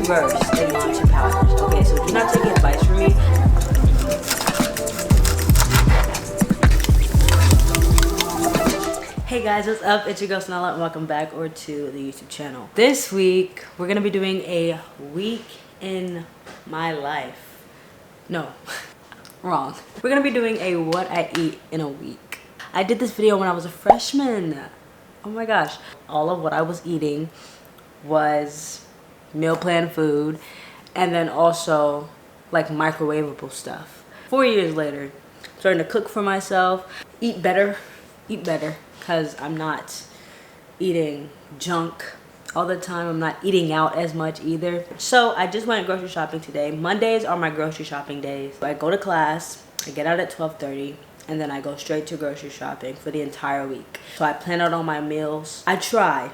versed in matcha powders. Okay, so do not take advice from me. Hey guys, what's up? It's your girl Snella and welcome back to the YouTube channel. This week, we're gonna be doing a week in my life. No, wrong. We're gonna be doing a what I eat in a week. I did this video when I was a freshman. Oh my gosh. All of what I was eating was meal plan food and then also like microwavable stuff. 4 years later, I'm starting to cook for myself, eat better, because I'm not eating junk all the time. I'm not eating out as much either. So I just went grocery shopping today. Mondays are my grocery shopping days. I go to class, I get out at 12:30, and then I go straight to grocery shopping for the entire week. So I plan out all my meals. I try.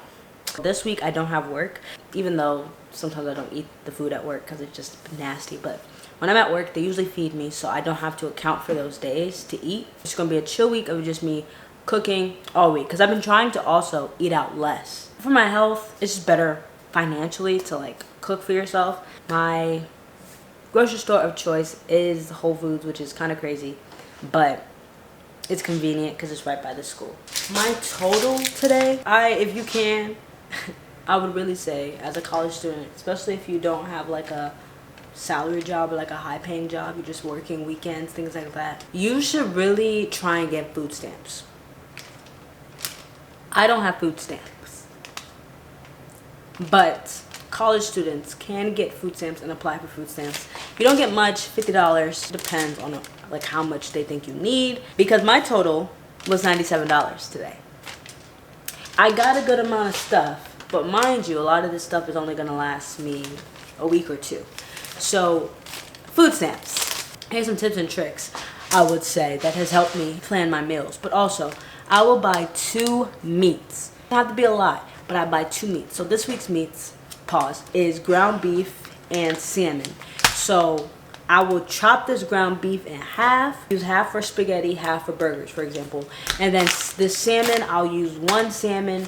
This week I don't have work, even though sometimes I don't eat the food at work because it's just nasty. But when I'm at work, they usually feed me, so I don't have to account for those days to eat. It's gonna be a chill week of just me cooking all week because I've been trying to also eat out less. For my health, it's just better financially to like cook for yourself. My grocery store of choice is Whole Foods, which is kind of crazy, but it's convenient because it's right by the school. My total today, if you can, I would really say as a college student, especially if you don't have like a salary job or like a high paying job, you're just working weekends, things like that, you should really try and get food stamps. I don't have food stamps, but college students can get food stamps and apply for food stamps. You don't get much, $50, depends on like how much they think you need, because my total was $97 today. I got a good amount of stuff, but mind you, a lot of this stuff is only gonna last me a week or two. So food stamps, here's some tips and tricks I would say that has helped me plan my meals. But also, I will buy 2 meats. It doesn't have to be a lot, but I buy 2 meats. So this week's meats, is ground beef and salmon. So I will chop this ground beef in half, use half for spaghetti, half for burgers, for example. And then this salmon, I'll use 1 salmon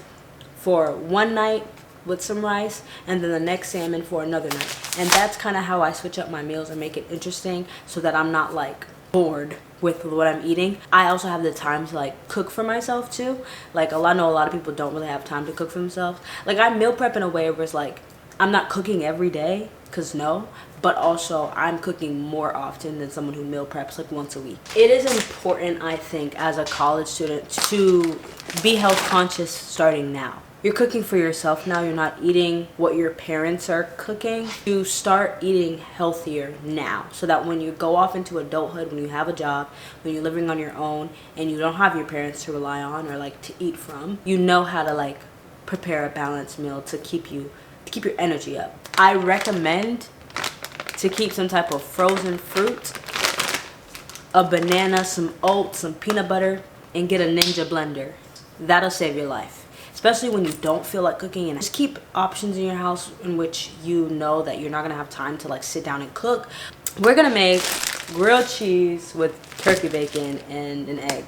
for one night with some rice, and then the next salmon for another night. And that's kind of how I switch up my meals and make it interesting so that I'm not like bored with what I'm eating. I also have the time to like cook for myself too. Like I know a lot of people don't really have time to cook for themselves. Like I meal prep in a way where it's like I'm not cooking every day, because no, but also I'm cooking more often than someone who meal preps like once a week. It is important, I think, as a college student to be health conscious starting now. You're cooking for yourself now. You're not eating what your parents are cooking. You start eating healthier now so that when you go off into adulthood, when you have a job, when you're living on your own and you don't have your parents to rely on or like to eat from, you know how to like prepare a balanced meal to keep your energy up. I recommend to keep some type of frozen fruit, a banana, some oats, some peanut butter, and get a Ninja blender. That'll save your life. Especially when you don't feel like cooking, and just keep options in your house in which you know that you're not gonna have time to like sit down and cook. We're gonna make grilled cheese with turkey bacon and an egg.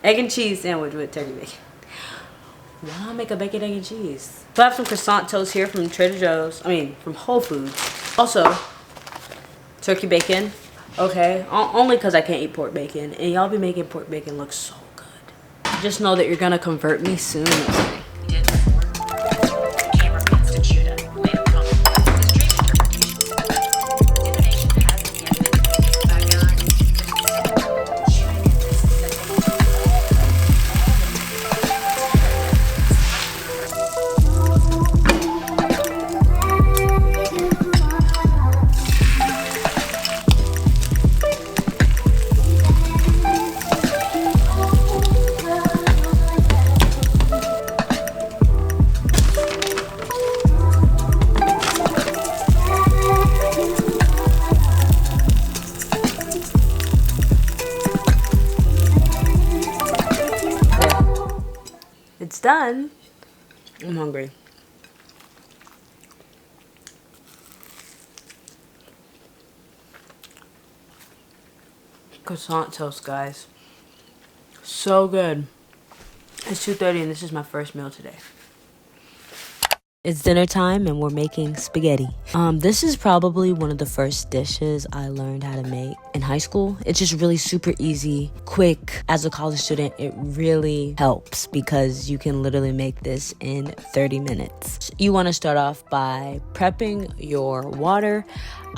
Egg and cheese sandwich with turkey bacon. Why not make a bacon, egg, and cheese? So I have some croissant toast here from from Whole Foods. Also, turkey bacon, okay? Only because I can't eat pork bacon, and y'all be making pork bacon look so good. Just know that you're gonna convert me soon. It's done. I'm hungry. Croissant toast, guys. So good. It's 2:30 and this is my first meal today. It's dinner time and we're making spaghetti. This is probably one of the first dishes I learned how to make in high school. It's just really super easy, quick. As a college student, it really helps because you can literally make this in 30 minutes. You want to start off by prepping your water.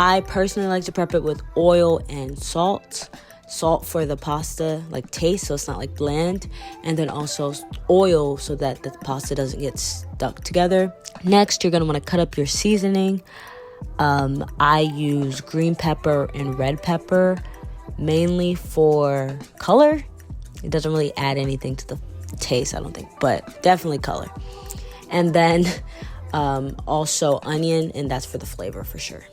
I personally like to prep it with oil and salt. Salt for the pasta like taste, so it's not like bland, and then also oil so that the pasta doesn't get stuck together. Next, you're gonna want to cut up your seasoning. I use green pepper and red pepper mainly for color. It doesn't really add anything to the taste, I don't think, but definitely color. And then also onion, and that's for the flavor for sure.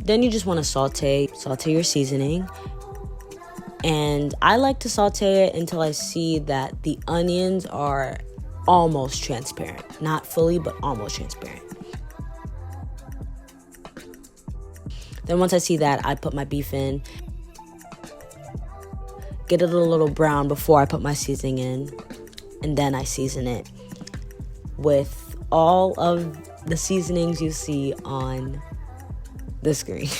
Then you just want to saute your seasoning. And I like to saute it until I see that the onions are almost transparent. Not fully, but almost transparent. Then once I see that, I put my beef in. Get it a little brown before I put my seasoning in. And then I season it with all of the seasonings you see on the screen.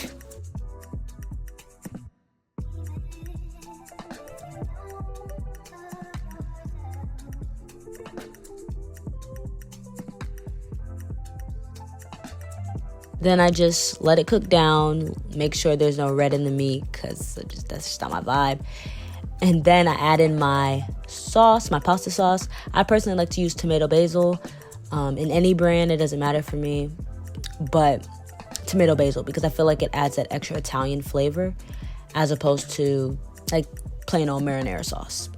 Then I just let it cook down, make sure there's no red in the meat because that's just not my vibe. And then I add in my sauce, my pasta sauce. I personally like to use tomato basil. In any brand, it doesn't matter for me, but tomato basil because I feel like it adds that extra Italian flavor as opposed to like plain old marinara sauce.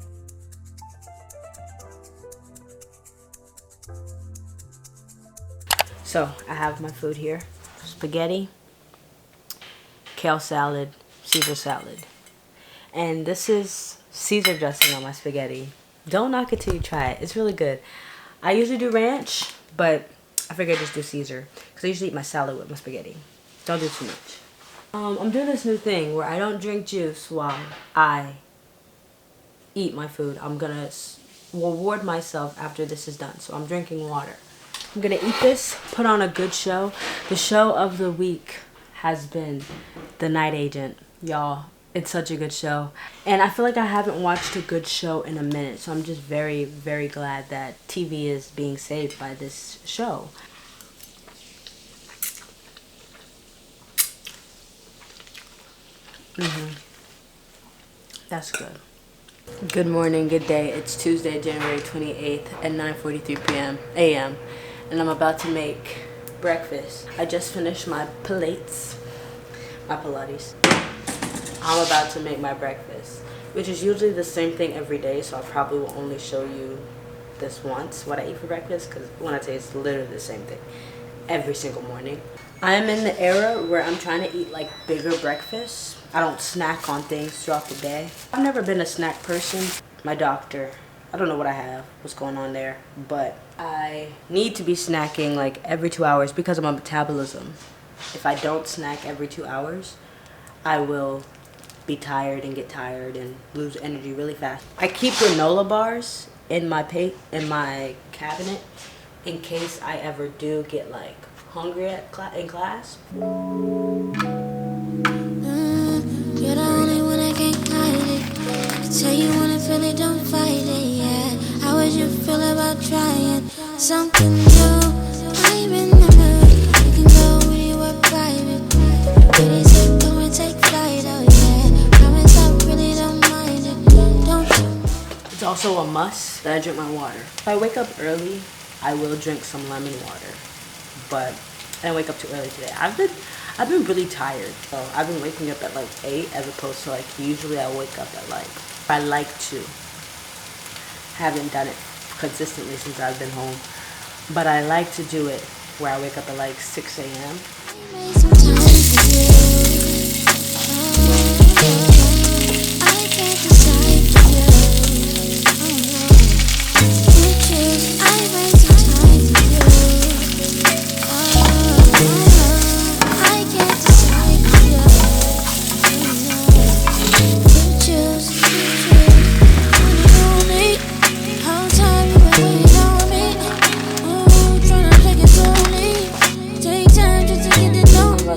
So I have my food here: spaghetti, kale salad, Caesar salad, and this is Caesar dressing on my spaghetti. Don't knock it till you try it. It's really good. I usually do ranch, but I figured I'd just do Caesar because I usually eat my salad with my spaghetti. Don't do too much. I'm doing this new thing where I don't drink juice while I eat my food. I'm gonna reward myself after this is done. So I'm drinking water. I'm gonna eat this, put on a good show. The show of the week has been The Night Agent. Y'all, it's such a good show. And I feel like I haven't watched a good show in a minute. So I'm just very, very glad that TV is being saved by this show. That's good. Good morning, good day. It's Tuesday, January 28th at 9:43 a.m. And I'm about to make breakfast. I just finished my Pilates. I'm about to make my breakfast, which is usually the same thing every day, so I probably will only show you this once, what I eat for breakfast, because when I say it's literally the same thing every single morning. I am in the era where I'm trying to eat like bigger breakfasts. I don't snack on things throughout the day. I've never been a snack person. My doctor, I don't know what I have, what's going on there, but I need to be snacking like every 2 hours because of my metabolism. If I don't snack every 2 hours, I will be tired and get tired and lose energy really fast. I keep granola bars in my cabinet in case I ever do get like hungry in class. You're the only one I can't hide it. I tell you wanna feel it, don't fight it, yeah. How would you feel about trying something new? I'm in the mood. You can go anywhere private. Pretty simple and take flight, oh yeah. Promise I really don't mind it. Don't you? It's also a must that I drink my water. If I wake up early, I will drink some lemon water, but I didn't wake up too early today. I've been really tired, so I've been waking up at like 8 as opposed to like usually I wake up at like, I like to. Haven't done it consistently since I've been home, but I like to do it where I wake up at like 6 a.m. Make some time for you. I can't decide for you. You choose. I make some time for you. I can't decide for you.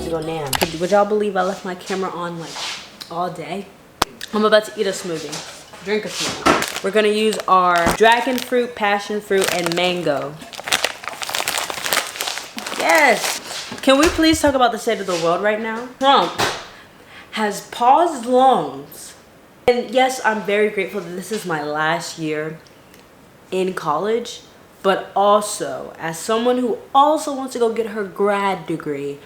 about to go nam. Would y'all believe I left my camera on like all day? I'm about to eat a smoothie. Drink a smoothie. We're gonna use our dragon fruit, passion fruit, and mango. Yes! Can we please talk about the state of the world right now? Trump has paused loans. And yes, I'm very grateful that this is my last year in college, but also as someone who also wants to go get her grad degree,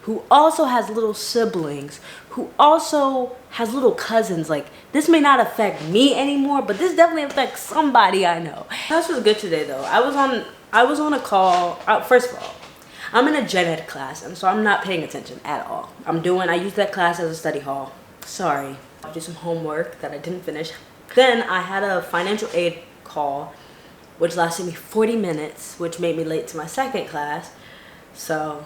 who also has little siblings, who also has little cousins, like this may not affect me anymore, but this definitely affects somebody I know. Class was good today though. I was on a call. First of all, I'm in a gen ed class, and so I'm not paying attention at all. I use that class as a study hall. Sorry. I did some homework that I didn't finish. Then I had a financial aid call, which lasted me 40 minutes, which made me late to my second class. So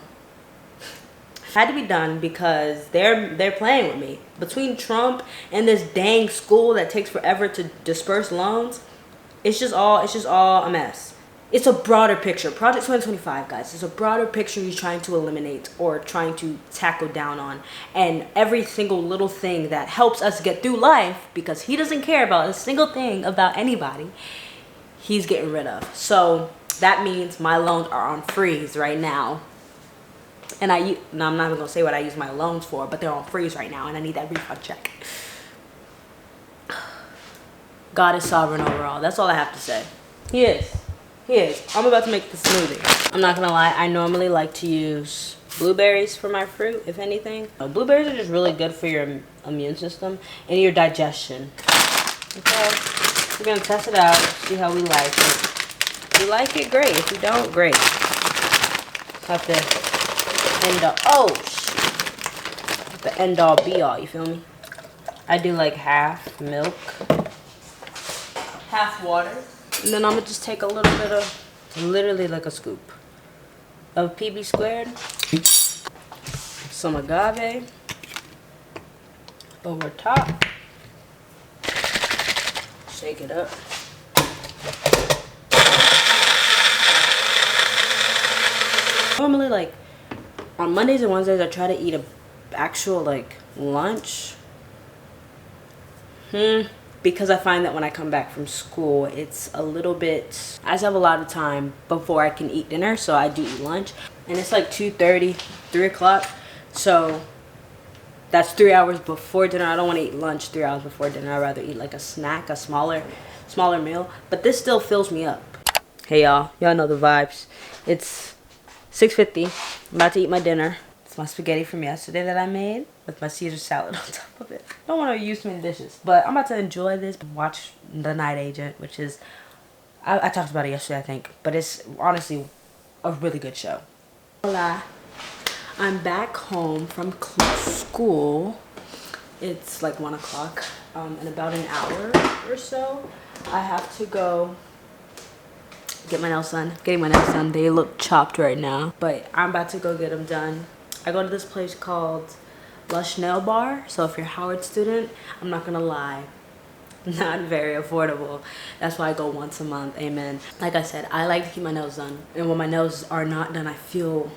had to be done because they're playing with me. Between Trump and this dang school that takes forever to disperse loans, it's just all a mess. It's a broader picture. Project 2025, guys. It's a broader picture he's trying to eliminate or trying to tackle down on. And every single little thing that helps us get through life, because he doesn't care about a single thing about anybody, he's getting rid of. So that means my loans are on freeze right now. And I'm not even gonna say what I use my loans for, but they're on freeze right now and I need that refund check. God is sovereign over all. That's all I have to say. He is. He is. I'm about to make the smoothie. I'm not gonna lie, I normally like to use blueberries for my fruit, if anything. Blueberries are just really good for your immune system and your digestion. Okay, we're gonna test it out, see how we like it. If you like it, great. If you don't, great. Have to end all, oh shit. The end all be all, you feel me? I do like half milk, half water. And then I'm gonna just take a little bit of, literally like a scoop of PB squared, some agave over top, shake it up. Normally, like on Mondays and Wednesdays, I try to eat a actual like lunch. Because I find that when I come back from school, it's a little bit, I just have a lot of time before I can eat dinner, so I do eat lunch. And it's like 2:30, 3 o'clock, so that's 3 hours before dinner. I don't want to eat lunch 3 hours before dinner. I'd rather eat like a snack, a smaller meal, but this still fills me up. Hey y'all know the vibes. It's 6:50, I'm about to eat my dinner. It's my spaghetti from yesterday that I made with my Caesar salad on top of it. Don't want to use too many dishes, but I'm about to enjoy this. Watch The Night Agent, which is, I talked about it yesterday, I think, but it's honestly a really good show. Hola. I'm back home from school. It's like 1 o'clock. In about an hour or so, I have to go get my nails done. Getting my nails done. They look chopped right now, but I'm about to go get them done. I go to this place called Lush Nail Bar. So if you're a Howard student, I'm not gonna lie, not very affordable. That's why I go once a month. Amen. Like I said, I like to keep my nails done, and when my nails are not done, I feel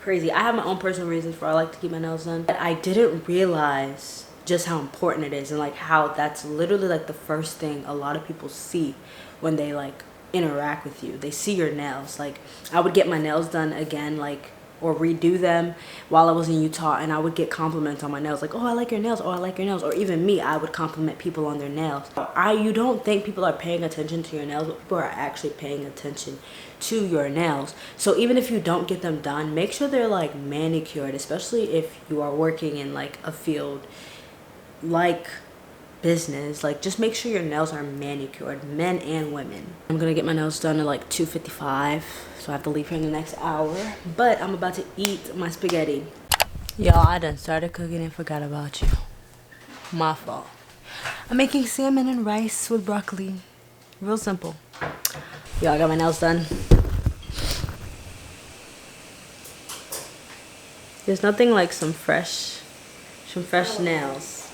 crazy. I have my own personal reasons for I like to keep my nails done, but I didn't realize just how important it is, and like how that's literally like the first thing a lot of people see when they like interact with you. They see your nails. Like I would get my nails done again, like, or redo them while I was in Utah, and I would get compliments on my nails, like, oh, I like your nails, oh, I like your nails. Or even me, I would compliment people on their nails. You don't think people are paying attention to your nails, but people are actually paying attention to your nails. So even if you don't get them done, make sure they're like manicured, especially if you are working in like a field like business. Like just make sure your nails are manicured, men and women. I'm gonna get my nails done at like 2:55, so I have to leave here in the next hour, but I'm about to eat my spaghetti. Y'all, I done started cooking and forgot about you. My fault. I'm making salmon and rice with broccoli. Real simple. Y'all, I got my nails done. There's nothing like some fresh nails.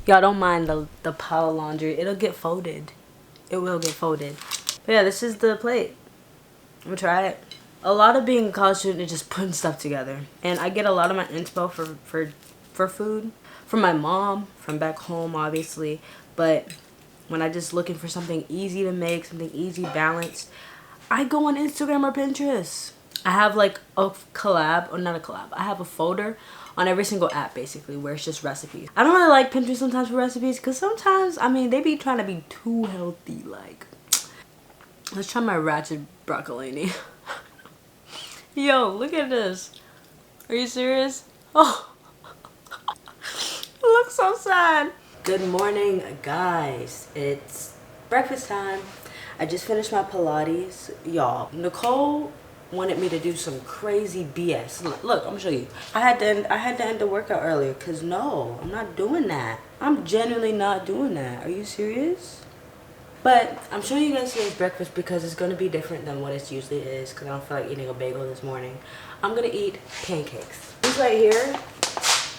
Y'all don't mind the pile of laundry. It'll get folded. It will get folded. But yeah, this is the plate. I'm gonna try it. A lot of being a college student is just putting stuff together. And I get a lot of my inspo for food from my mom, from back home obviously. But when I'm just looking for something easy to make, something easy, balanced, I go on Instagram or Pinterest. I have like a collab, or not a collab, I have a folder on every single app basically where it's just recipes. I don't really like Pinterest sometimes for recipes because sometimes, I mean, they be trying to be too healthy. Like, let's try my ratchet broccolini. Yo, look at this. Are you serious? Oh, it looks so sad. Good morning, guys. It's breakfast time. I just finished my Pilates. Y'all, Nicole wanted me to do some crazy BS. Look, I'm gonna show you. I had to end the workout earlier because no, I'm not doing that. I'm genuinely not doing that. Are you serious? But I'm showing you guys today's breakfast because it's gonna be different than what it usually is because I don't feel like eating a bagel this morning. I'm gonna eat pancakes. These right here,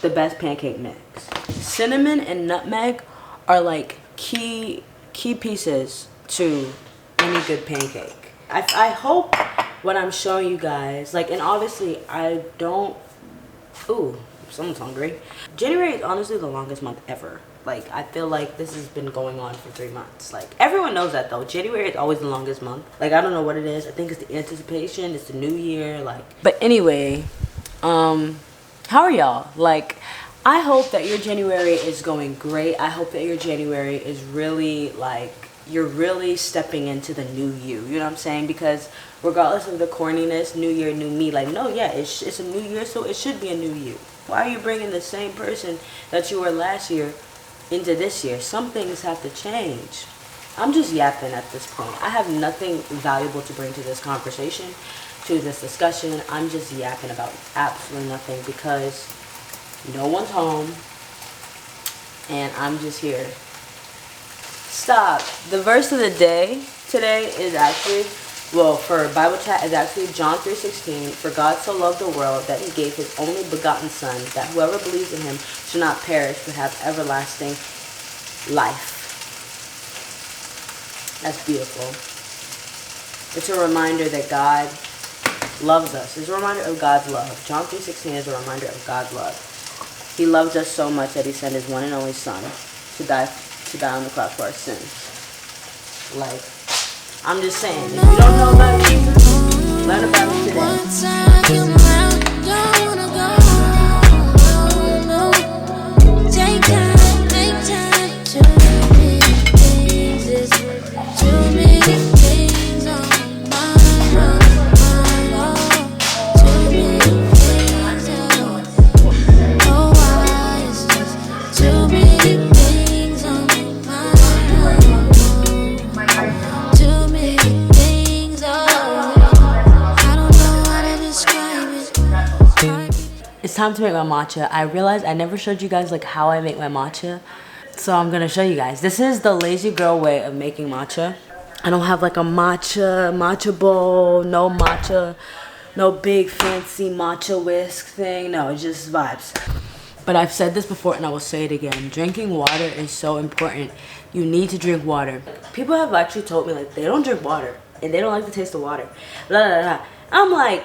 the best pancake mix. Cinnamon and nutmeg are like key pieces to any good pancake. I hope what I'm showing you guys, like, and obviously I don't, ooh, someone's hungry. January is honestly the longest month ever. Like, I feel like this has been going on for 3 months. Like, everyone knows that though. January is always the longest month. Like, I don't know what it is. I think it's the anticipation, it's the new year, like. But anyway, how are y'all? Like, I hope that your January is going great. I hope that your January is really, like, you're really stepping into the new you. You know what I'm saying? Because regardless of the corniness, new year, new me, like, no, yeah, it's a new year, so it should be a new you. Why are you bringing the same person that you were last year into this year? Some things have to change. I'm just yapping at this point. I have nothing valuable to bring to this conversation, to this discussion. I'm just yapping about absolutely nothing because no one's home and I'm just here. Stop. The verse of the day today is actually, well, for Bible chat, is actually John 3:16. For God so loved the world that he gave his only begotten son, that whoever believes in him should not perish but have everlasting life. That's beautiful. It's a reminder that God loves us. It's a reminder of God's love. John 3:16 is a reminder of God's love. He loved us so much that he sent his one and only son to die on the cross for our sins. Like, I'm just saying, if you don't know about Jesus, learn about him today. It's time to make my matcha. I realized I never showed you guys like how I make my matcha, so I'm gonna show you guys. This is the lazy girl way of making matcha. I don't have like a matcha bowl, no big fancy matcha whisk thing. No, it's just vibes. But I've said this before and I will say it again. Drinking water is so important. You need to drink water. People have actually told me like they don't drink water and they don't like the taste of water. Blah, blah, blah. I'm like,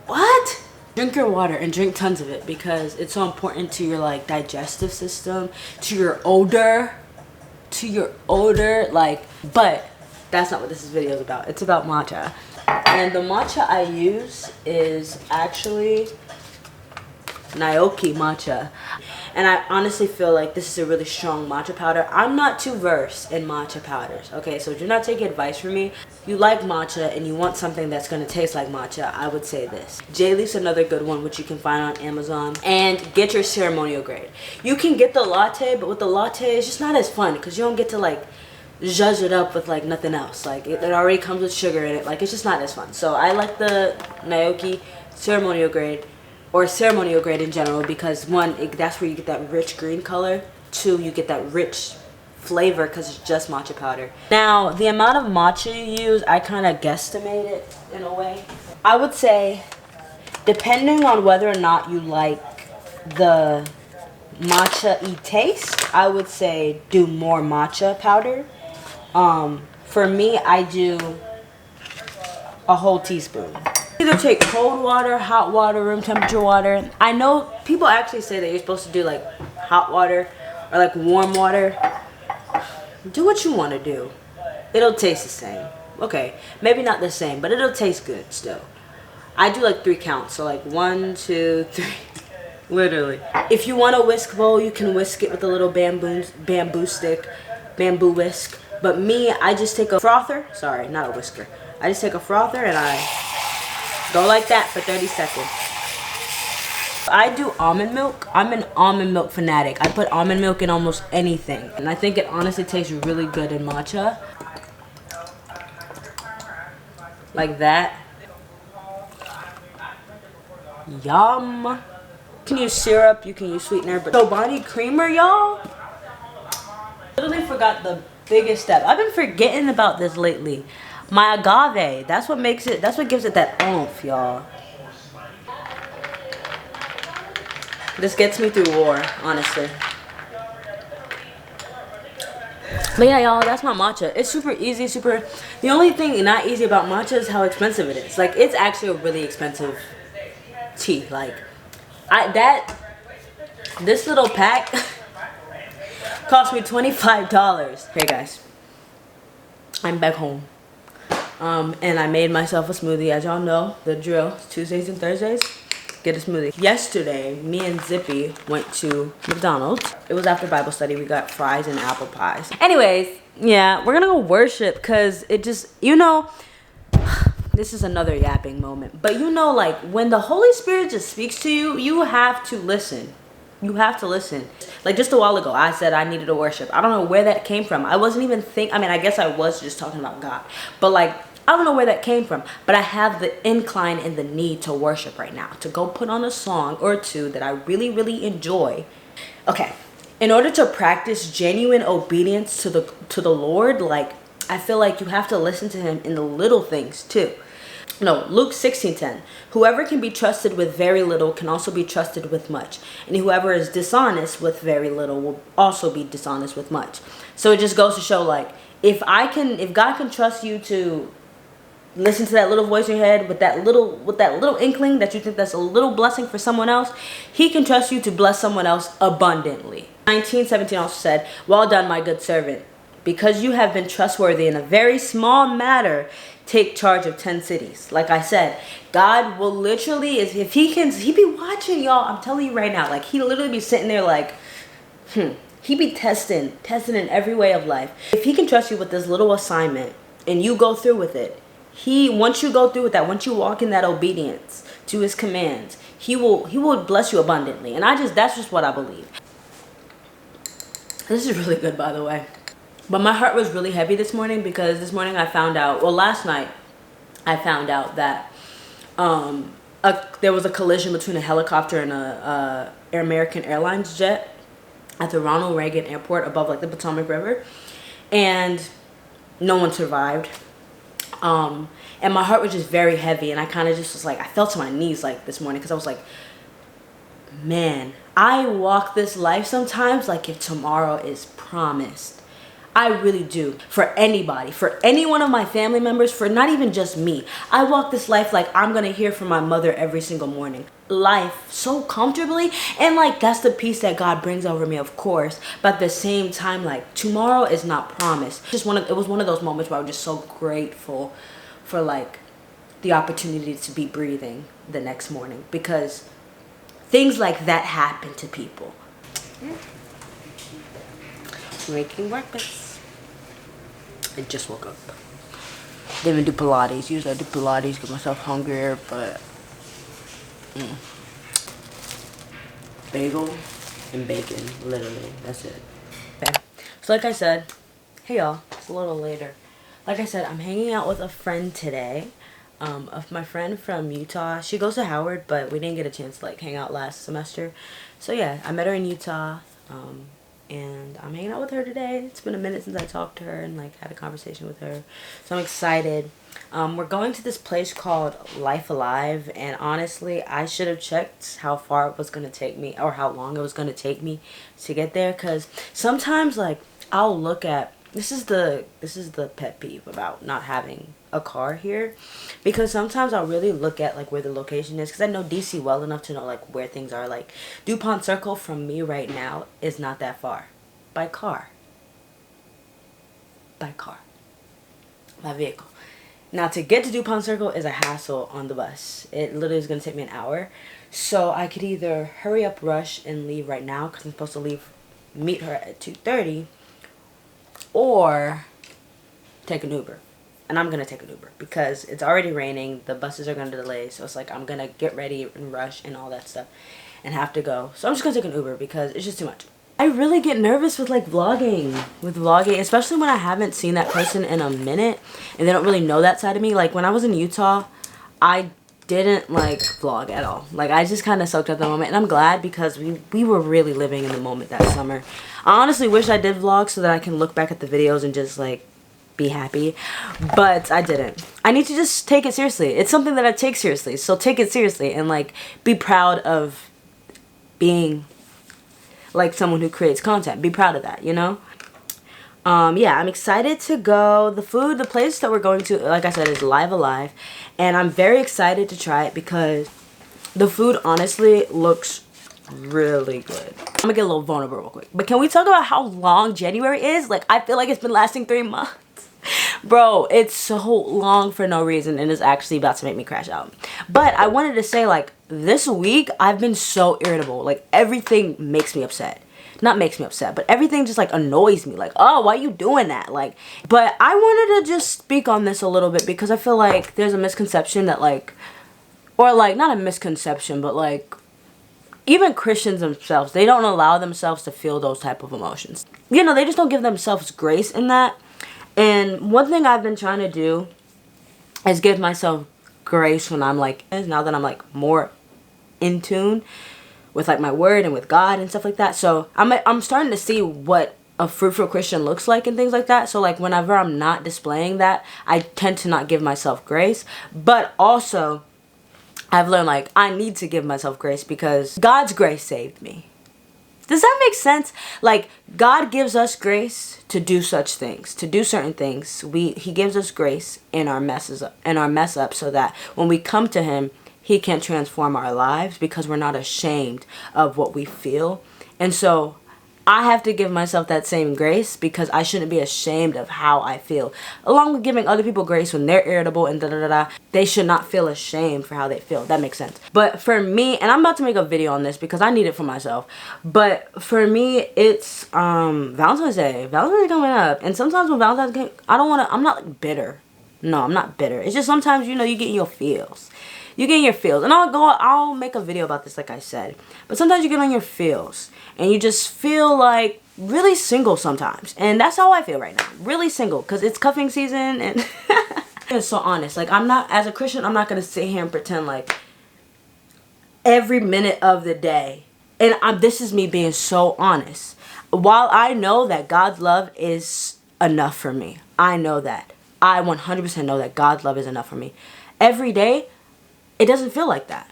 what? Drink your water and drink tons of it because it's so important to your like digestive system, to your odor, like, but that's not what this video is about. It's about matcha. And the matcha I use is actually Naoki matcha. And I honestly feel like this is a really strong matcha powder. I'm not too versed in matcha powders, okay? So do not take advice from me. You like matcha and you want something that's gonna taste like matcha, I would say this. J-Leaf's another good one, which you can find on Amazon. And get your ceremonial grade. You can get the latte, but with the latte, it's just not as fun because you don't get to like zhuzh it up with like nothing else. Like it already comes with sugar in it. Like it's just not as fun. So I like the Naoki ceremonial grade, or ceremonial grade in general, because one, that's where you get that rich green color. Two, you get that rich flavor because it's just matcha powder. Now, the amount of matcha you use, I kind of guesstimate it in a way. I would say, depending on whether or not you like the matcha-y taste, I would say do more matcha powder. For me, I do a whole teaspoon. Either take cold water, hot water, room temperature water. I know people actually say that you're supposed to do like hot water or like warm water. Do what you want to do. It'll taste the same. Okay, maybe not the same, but it'll taste good still. I do like 3 counts, so like 1, 2, 3. Literally. If you want a whisk bowl, you can whisk it with a little bamboo stick, bamboo whisk. But me, I just take a frother. Sorry, not a whisker. I just take a frother and I go like that for 30 seconds. I do almond milk. I'm an almond milk fanatic. I put almond milk in almost anything. And I think it honestly tastes really good in matcha. Like that. Yum. You can use syrup, you can use sweetener, but Chobani creamer, y'all. Literally forgot the biggest step. I've been forgetting about this lately. My agave, that's what makes it, that's what gives it that oomph, y'all. This gets me through war, honestly. But yeah, y'all, that's my matcha. It's super easy, the only thing not easy about matcha is how expensive it is. Like, it's actually a really expensive tea. Like, this little pack cost me $25. Hey guys, I'm back home. And I made myself a smoothie. As y'all know, the drill, Tuesdays and Thursdays, get a smoothie. Yesterday, me and Zippy went to McDonald's. It was after Bible study. We got fries and apple pies. Anyways, yeah, we're gonna go worship because it just, you know, this is another yapping moment. But you know, like, when the Holy Spirit just speaks to you, you have to listen. You have to listen. Like, just a while ago, I said I needed to worship. I don't know where that came from. I wasn't even I mean, I guess I was just talking about God. But, like, I don't know where that came from. But I have the incline and the need to worship right now. To go put on a song or two that I really, really enjoy. Okay. In order to practice genuine obedience to the Lord, like, I feel like you have to listen to him in the little things, too. No, Luke 16:10. Whoever can be trusted with very little can also be trusted with much. And whoever is dishonest with very little will also be dishonest with much. So it just goes to show, like, if God can trust you to listen to that little voice in your head with that little inkling that you think that's a little blessing for someone else, he can trust you to bless someone else abundantly. 19:17 also said, "Well done, my good servant. Because you have been trustworthy in a very small matter, take charge of 10 cities." Like I said, God will literally, if he be watching, y'all. I'm telling you right now, like, he literally be sitting there like, he be testing in every way of life. If he can trust you with this little assignment and you go through with it, once you go through with that, once you walk in that obedience to his commands, he will bless you abundantly. And that's just what I believe. This is really good, by the way. But my heart was really heavy this morning because this morning I found out, well, last night I found out that there was a collision between a helicopter and a American Airlines jet at the Ronald Reagan Airport above, like, the Potomac River, and no one survived. And my heart was just very heavy, and I kind of just was like, I fell to my knees, like, this morning because I was like, man, I walk this life sometimes like if tomorrow is promised. I really do. For anybody, for any one of my family members, for not even just me. I walk this life like I'm going to hear from my mother every single morning. Life so comfortably, and, like, that's the peace that God brings over me, of course. But at the same time, like, tomorrow is not promised. It was one of those moments where I was just so grateful for, like, the opportunity to be breathing the next morning, because things like that happen to people. Making breakfast. I just woke up. Didn't even do Pilates. Usually I do Pilates, get myself hungrier, but bagel and bacon, literally. That's it. Okay. So like I said, hey y'all, it's a little later. Like I said, I'm hanging out with a friend today. Of my friend from Utah. She goes to Howard, but we didn't get a chance to, like, hang out last semester. So yeah, I met her in Utah. and I'm hanging out with her today. It's been a minute since I talked to her and like had a conversation with her, so I'm excited. We're going to this place called Life Alive, and honestly, I should have checked how far it was going to take me, or how long it was going to take me to get there, because sometimes like I'll look at, this is the pet peeve about not having a car here, because sometimes I'll really look at like where the location is, because I know DC well enough to know like where things are. Like DuPont Circle from me right now is not that far by car, by vehicle. Now to get to DuPont Circle is a hassle on the bus. It literally is going to take me an hour, so I could either hurry up, rush, and leave right now because I'm supposed to meet her at 2:30, or take an Uber. And I'm going to take an Uber because it's already raining. The buses are going to delay. So it's like I'm going to get ready and rush and all that stuff and have to go. So I'm just going to take an Uber because it's just too much. I really get nervous with like vlogging, especially when I haven't seen that person in a minute and they don't really know that side of me. Like when I was in Utah, I didn't like vlog at all. Like I just kind of soaked up the moment, and I'm glad because we were really living in the moment that summer. I honestly wish I did vlog so that I can look back at the videos and just like be happy, but I didn't. I need to just take it seriously. It's something that I take seriously, so take it seriously and like be proud of being like someone who creates content. Be proud of that, you know? Yeah, I'm excited to go. The place that we're going to, like I said, is Live Alive, and I'm very excited to try it because the food honestly looks really good. I'm gonna get a little vulnerable real quick, but can we talk about how long January is? Like I feel like it's been lasting 3 months. Bro, it's so long for no reason, and it's actually about to make me crash out. But I wanted to say, like, this week I've been so irritable. Like everything makes me upset. Not makes me upset, but everything just like annoys me. Like, oh, why are you doing that? Like, but I wanted to just speak on this a little bit because I feel like there's a misconception that like, or like not a misconception, but like even Christians themselves, they don't allow themselves to feel those type of emotions. You know, they just don't give themselves grace in that. And one thing I've been trying to do is give myself grace when I'm like, now that I'm like more in tune with like my word and with God and stuff like that. So I'm starting to see what a fruitful Christian looks like and things like that. So like whenever I'm not displaying that, I tend to not give myself grace. But also I've learned like I need to give myself grace because God's grace saved me. Does that make sense? Like God gives us grace to do such things, to do certain things. He gives us grace in our mess up so that when we come to him, he can transform our lives because we're not ashamed of what we feel. And so I have to give myself that same grace because I shouldn't be ashamed of how I feel. Along with giving other people grace when they're irritable and they should not feel ashamed for how they feel. That makes sense. But for me, and I'm about to make a video on this because I need it for myself. But for me, it's Valentine's Day. Valentine's Day coming up. And sometimes when Valentine's Day, I'm not like bitter. No, I'm not bitter. It's just sometimes, you know, you get in your feels. You get in your feels. And I'll make a video about this like I said. But sometimes you get on your feels. And you just feel like really single sometimes. And that's how I feel right now. Really single. Because it's cuffing season. And it's so honest. Like I'm not, as a Christian, I'm not going to sit here and pretend like every minute of the day. And this is me being so honest. While I know that God's love is enough for me. I know that. I 100% know that God's love is enough for me. Every day, it doesn't feel like that.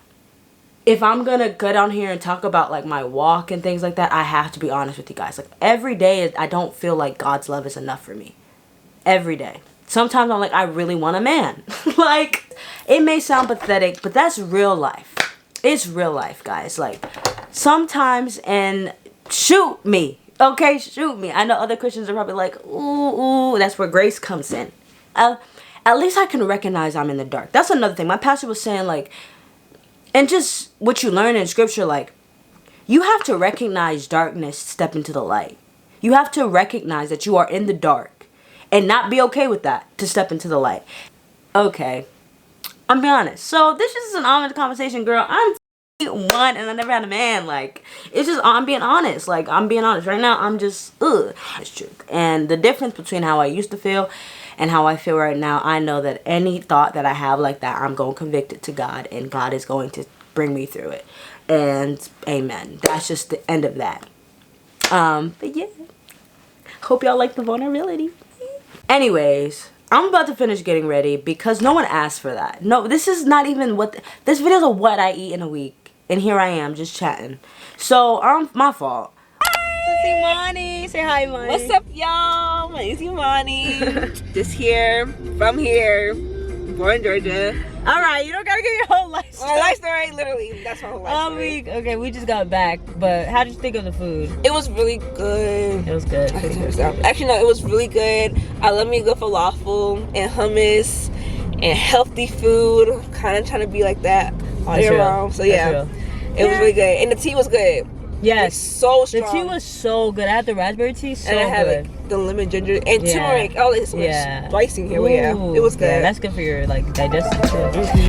If I'm gonna go down here and talk about like my walk and things like that, I have to be honest with you guys. Like every day, I don't feel like God's love is enough for me. Every day. Sometimes I'm like, I really want a man. Like, it may sound pathetic, but that's real life. It's real life, guys. Like, sometimes, and shoot me. Okay, shoot me. I know other Christians are probably like, ooh, that's where grace comes in. At least I can recognize I'm in the dark. That's another thing. My pastor was saying, like, and just what you learn in scripture, like, you have to recognize darkness, step into the light. You have to recognize that you are in the dark and not be okay with that to step into the light. Okay, I'm being honest. So this is an honest conversation, girl. I'm one and I never had a man. Like, it's just, I'm being honest. Like, I'm being honest. Right now, I'm just, it's true. And the difference between how I used to feel and how I feel right now, I know that any thought that I have like that, I'm going to convict it to God, and God is going to bring me through it. And amen. That's just the end of that. But yeah, hope y'all like the vulnerability. Anyways, I'm about to finish getting ready because no one asked for that. No, this is not even what this video's of what I eat in a week, and here I am just chatting. So my fault. This is Imani. Say hi, Imani. What's up, y'all? My name's Imani. Just here, from here, born in Georgia. All right, you don't gotta get your whole life story. My life story, literally, that's my whole life story. Okay, we just got back, but how did you think of the food? It was really good. It was good. Actually, no, it was really good. I love me a good falafel and hummus and healthy food. Kind of trying to be like that all year round. So yeah, it was really good. And the tea was good. Yes, so strong. The tea was so good. I had the raspberry tea, so and I had good. like the lemon ginger and turmeric. Oh, it's spicy here. But yeah, it was good. Yeah, that's good for your like digestive too.